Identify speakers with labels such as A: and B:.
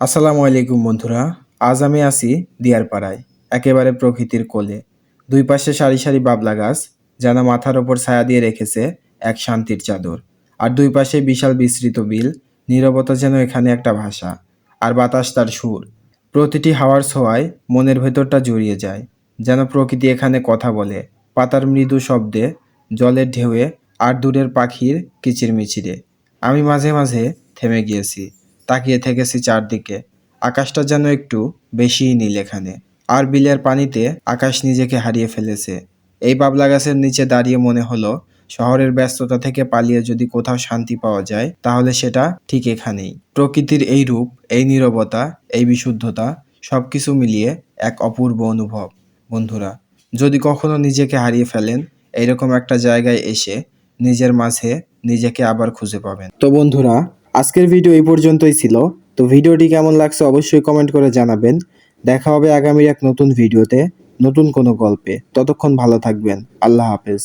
A: আসসালামু আলাইকুম বন্ধুরা। আজ আমি আছি দিয়ারপাড়ায়, একেবারে প্রকৃতির কোলে। দুই পাশে সারি সারি বাবলা গাছ, যেন মাথার ওপর ছায়া দিয়ে রেখেছে এক শান্তির চাদর। আর দুই পাশে বিশাল বিস্তৃত বিল, নীরবতা যেন এখানে একটা ভাষা, আর বাতাস তার সুর। প্রতিটি হাওয়ার ছোঁয়ায় মনের ভেতরটা জড়িয়ে যায়, যেন প্রকৃতি এখানে কথা বলে, পাতার মৃদু শব্দে, জলের ঢেউয়ে, আর দূরের পাখির কিচিরমিচিরে। আমি মাঝে মাঝে থেমে গিয়েছি, তাকিয়ে থেকেছি চারদিকে। আকাশটা যেন একটু বেশিই নীল এখানে, আর বিলের পানিতে আকাশ নিজেকে হারিয়ে ফেলেছে। এই বাবলা গাছের নিচে দাঁড়িয়ে মনে হলো, শহরের ব্যস্ততা থেকে পালিয়ে যদি কোথাও শান্তি পাওয়া যায়, তাহলে সেটা ঠিক এখানেই। প্রকৃতির এই রূপ, এই নীরবতা, এই বিশুদ্ধতা, সবকিছু মিলিয়ে এক অপূর্ব অনুভব। বন্ধুরা, যদি কখনো নিজেকে হারিয়ে ফেলেন, এইরকম একটা জায়গায় এসে নিজের মাঝে নিজেকে আবার খুঁজে পাবেন। তো বন্ধুরা, আজকের ভিডিও এই পর্যন্তই ছিল। তো ভিডিওটি কেমন লাগছে অবশ্যই কমেন্ট করে জানাবেন। দেখা হবে আগামীর এক নতুন ভিডিওতে, নতুন কোনো গল্পে। ততক্ষণ ভালো থাকবেন। আল্লাহ হাফেজ।